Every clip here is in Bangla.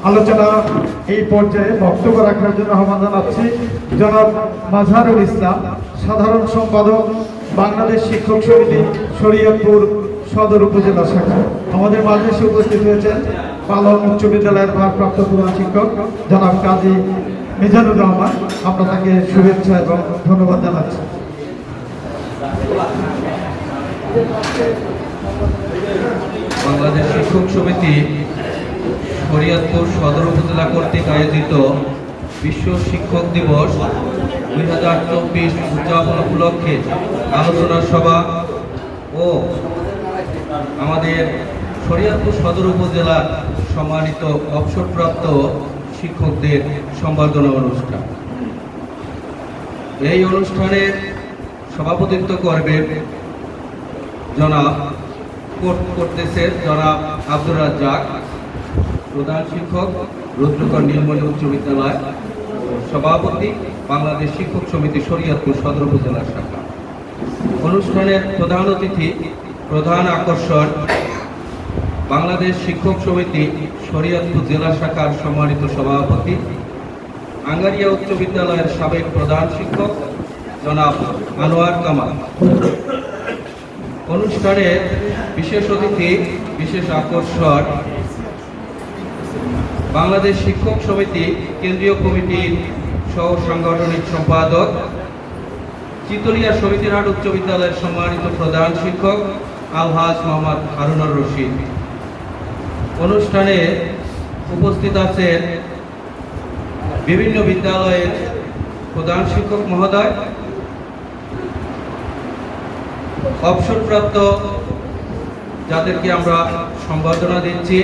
আলোচনা এই পর্যায়ে বক্তব্য রাখার জন্য আহ্বান জানাচ্ছি জনাব মাজহারুল ইসলাম, সাধারণ সম্পাদক, বাংলাদেশ শিক্ষক সমিতি, শরীয়তপুর সদর উপজেলা শাখা। আমাদের মাঝে এসে উপস্থিত হয়েছেন পালং উচ্চ বিদ্যালয়ের ভারপ্রাপ্ত প্রধান শিক্ষক জনাব কাজী মিজানুর রহমান। আমরা তাকে শুভেচ্ছা এবং ধন্যবাদ জানাচ্ছি। বাংলাদেশ শিক্ষক সমিতি শরীয়তপুর সদর উপজেলা কর্তৃক আয়োজিত বিশ্ব শিক্ষক দিবস 2024 উদযাপন উপলক্ষে আলোচনা সভা ও আমাদের শরীয়তপুর সদর উপজেলার সম্মানিত অবসরপ্রাপ্ত শিক্ষকদের সম্বর্ধনা অনুষ্ঠান। এই অনুষ্ঠানের সভাপতিত্ব করবেন জনাব আব্দুর রাজ্জাক, প্রধান শিক্ষক, রুদ্রকর নীলমণি উচ্চ বিদ্যালয়, সভাপতি, বাংলাদেশ শিক্ষক সমিতি শরীয়তপুর সদর উপজেলা শাখা। অনুষ্ঠানের প্রধান অতিথি, প্রধান আকর্ষণ বাংলাদেশ শিক্ষক সমিতি শরীয়তপুর জেলা শাখার সম্মানিত সভাপতি, আঙ্গারিয়া উচ্চ বিদ্যালয়ের সাবেক প্রধান শিক্ষক জনাব আনোয়ার কামাল। অনুষ্ঠানে বিশেষ অতিথি, বিশেষ আকর্ষণ বাংলাদেশ শিক্ষক সমিতি কেন্দ্রীয় কমিটির সহ সাংগঠনিক সম্পাদক, চিতলিয়া সমিতিরহাট উচ্চ বিদ্যালয়ের সম্মানিত প্রধান শিক্ষক আলহাজ মোহাম্মদ হারুনুর রশিদ। অনুষ্ঠানে উপস্থিত আছেন বিভিন্ন বিদ্যালয়ের প্রধান শিক্ষক মহোদয়, অবসরপ্রাপ্ত যাদেরকে আমরা সম্বর্ধনা দিচ্ছি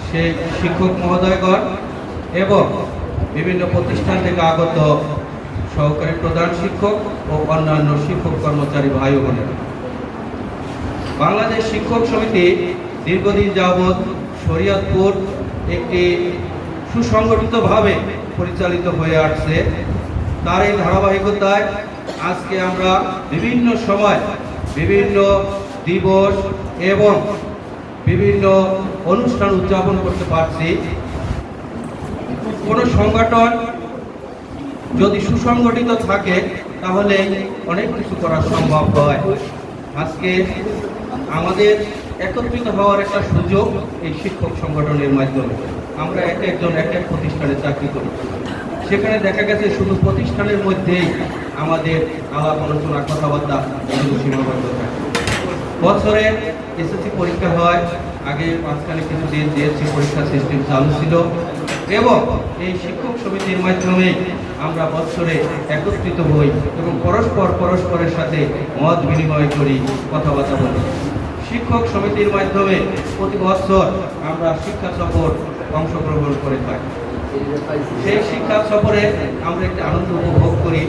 সেই শিক্ষক মহোদয়গণ এবং বিভিন্ন প্রতিষ্ঠান থেকে আগত সহকারী প্রধান শিক্ষক ও অন্যান্য শিক্ষক কর্মচারী ভাই ও বোনেরা। বাংলাদেশ শিক্ষক সমিতি দীর্ঘদিন যাবৎ শরীয়তপুর একটি সুসংগঠিতভাবে পরিচালিত হয়ে আসছে। তার এই ধারাবাহিকতায় আজকে আমরা বিভিন্ন সময় বিভিন্ন দিবস এবং বিভিন্ন অনুষ্ঠান উদযাপন করতে পারছি। কোনো সংগঠন যদি সুসংগঠিত থাকে তাহলে অনেক কিছু করা সম্ভব হয়। আজকে আমাদের একত্রিত হওয়ার একটা সুযোগ এই শিক্ষক সংগঠনের মাধ্যমে। আমরা এক একজন এক এক প্রতিষ্ঠানে চাকরি করি, সেখানে দেখা গেছে শুধু প্রতিষ্ঠানের মধ্যেই আমাদের আলাপ আলোচনা কথাবার্তা সীমাবদ্ধ থাকে। বছরে এসএসসি পরীক্ষা হয়, আগে মাঝখানে কিছুদিন জিএসসি পরীক্ষা সিস্টেম চালু ছিল এবং এই শিক্ষক সমিতির মাধ্যমে আমরা বছরে একত্রিত হই এবং পরস্পরের সাথে মত বিনিময় করি, কথাবার্তা বলি। শিক্ষক সমিতির মাধ্যমে প্রতি বছর আমরা শিক্ষা সফর অংশগ্রহণ করে থাকি। সেই শিক্ষা সফরে আমরা একটি আনন্দ উপভোগ করি।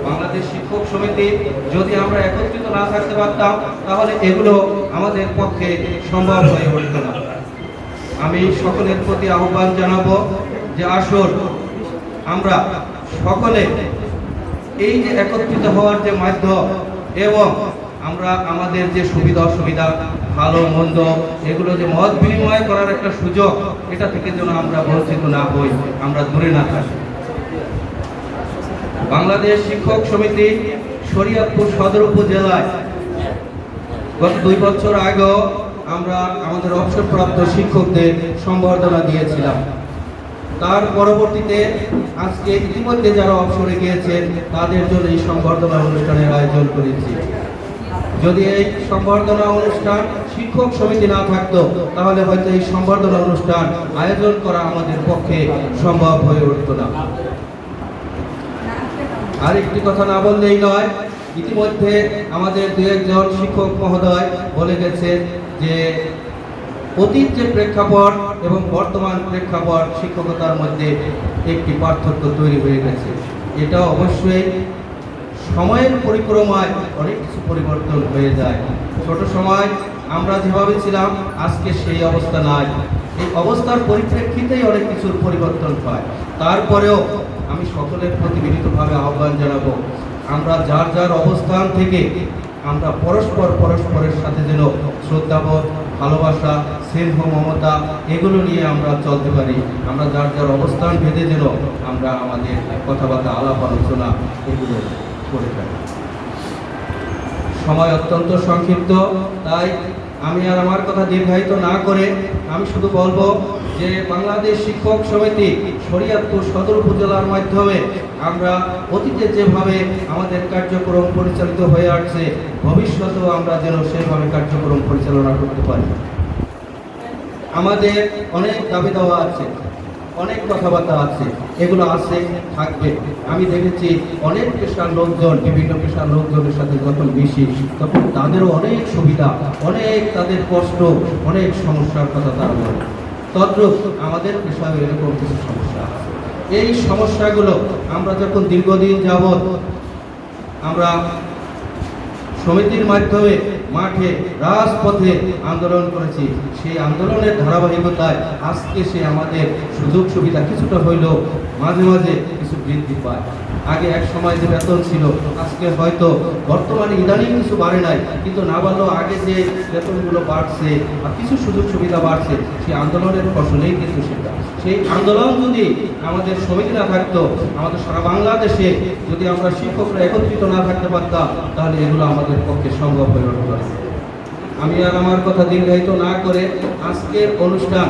বাংলাদেশ শিক্ষক সমিতি যদি আমরা একত্রিত না থাকতে পারতাম তাহলে এগুলো আমাদের পক্ষে সম্ভব হয়ে উঠত না। আমি সকলের প্রতি আহ্বান জানাবো যে আসুন আমরা সকলে এই যে একত্রিত হওয়ার যে মাধ্যম এবং আমরা আমাদের যে সুবিধা অসুবিধা, ভালো মন্দ, এগুলো যে মত বিনিময় করার একটা সুযোগ, এটা থেকে যেন আমরা বঞ্চিত না হই, আমরা দূরে না থাকি। বাংলাদেশ শিক্ষক সমিতি শরীয়তপুর সদর উপজেলায় গত 2 বছর আগেও আমরা আমাদের অবসরপ্রাপ্ত শিক্ষকদের সম্বর্ধনা দিয়েছিলাম। তার পরবর্তীতে আজকে ইতিমধ্যে যারা অবসরে গিয়েছেন তাদের জন্য এই সম্বর্ধনা অনুষ্ঠানের আয়োজন করেছি। যদি এই সম্বর্ধনা অনুষ্ঠান শিক্ষক সমিতি না থাকতো তাহলে হয়তো এই সম্বর্ধনা অনুষ্ঠান আয়োজন করা আমাদের পক্ষে সম্ভব হয়ে উঠত না। আরেকটি কথা না বললেই নয়, ইতিমধ্যে আমাদের 2-1 শিক্ষক মহোদয় বলে গেছেন যে অতীত যে প্রেক্ষাপট এবং বর্তমান প্রেক্ষাপট শিক্ষকতার মধ্যে একটি পার্থক্য তৈরি হয়ে গেছে। এটা অবশ্যই সময়ের পরিক্রমায় অনেক কিছু পরিবর্তন হয়ে যায়। ছোট সময় আমরা যেভাবে ছিলাম আজকে সেই অবস্থা নাই। এই অবস্থার পরিপ্রেক্ষিতেই অনেক কিছুর পরিবর্তন হয়। তারপরেও আমি সকলের প্রতি বিনীতভাবে আহ্বান জানাবো, আমরা যার যার অবস্থান থেকে আমরা পরস্পরের সাথে যেন শ্রদ্ধাবোধ ভালোবাসা, স্নেহ, মমতা এগুলো নিয়ে আমরা চলতে পারি। আমরা যার যার অবস্থান ভেদে যেন আমরা আমাদের কথাবার্তা, আলাপ আলোচনা এগুলো করে থাকি। সময় অত্যন্ত সংক্ষিপ্ত, তাই আমি আর আমার কথা দীর্ঘায়িত না করে আমি শুধু বলবো যে বাংলাদেশ শিক্ষক সমিতি শরীয়তপুর সদর উপজেলার মাধ্যমে আমরা অতীতে যেভাবে আমাদের কার্যক্রম পরিচালিত হয়ে আসছে, ভবিষ্যতেও আমরা যেন সেভাবে কার্যক্রম পরিচালনা করতে পারি। আমাদের অনেক দাবি দেওয়া আছে, অনেক কথাবার্তা আছে, এগুলো আছে, থাকবে। আমি দেখেছি অনেক পেশার লোকজন, বিভিন্ন পেশার লোকজনের সাথে যখন বেশি, তখন তাদেরও অনেক সুবিধা, অনেক তাদের কষ্ট, অনেক সমস্যার কথা তারা বলে। তদ্রূপ আমাদের পেশায় এরকম কিছু সমস্যা আছে। এই সমস্যাগুলো আমরা যখন দীর্ঘদিন যাবৎ আমরা সমিতির মাধ্যমে মাঠে, রাজপথে আন্দোলন করেছি, সেই আন্দোলনের ধারাবাহিকতায় আজকে সে আমাদের সুযোগ সুবিধা কিছুটা হইলেও মাঝে মাঝে কিছু বৃদ্ধি পায়। আগে এক সময় যে বেতন ছিল, আজকে হয়তো বর্তমানে ইদানিং কিছু বাড়ে নাই, কিন্তু না বাড়লেও আগে যে বেতনগুলো বাড়ছে বা কিছু সুযোগ সুবিধা বাড়ছে, সেই আন্দোলনের ফসলেই কিন্তু সেটা। সেই আন্দোলন যদি আমাদের সমিতি না থাকতো, আমাদের সারা বাংলাদেশে যদি আমরা শিক্ষকরা একত্রিত না থাকতে পারতাম, তাহলে এগুলো আমাদের পক্ষে সম্ভব হয়ে উঠত না। আমি আর আমার কথা দীর্ঘায়িত না করে আজকের অনুষ্ঠান,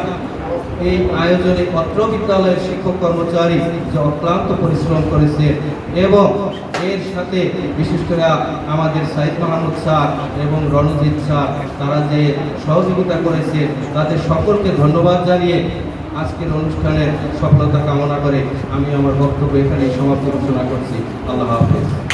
এই আয়োজনে পত্র বিদ্যালয়ের শিক্ষক কর্মচারী যে অক্লান্ত পরিশ্রম করেছে এবং এর সাথে বিশেষ করে আমাদের সাইদ মাহমুদ স্যার এবং রণজিৎ স্যার, তারা যে সহযোগিতা করেছে, তাদের সকলকে ধন্যবাদ জানিয়ে আজকের অনুষ্ঠানের সফলতা কামনা করে আমি আমার বক্তব্য এখানেই সমাপ্তি ঘোষণা করছি। আল্লাহ হাফেজ।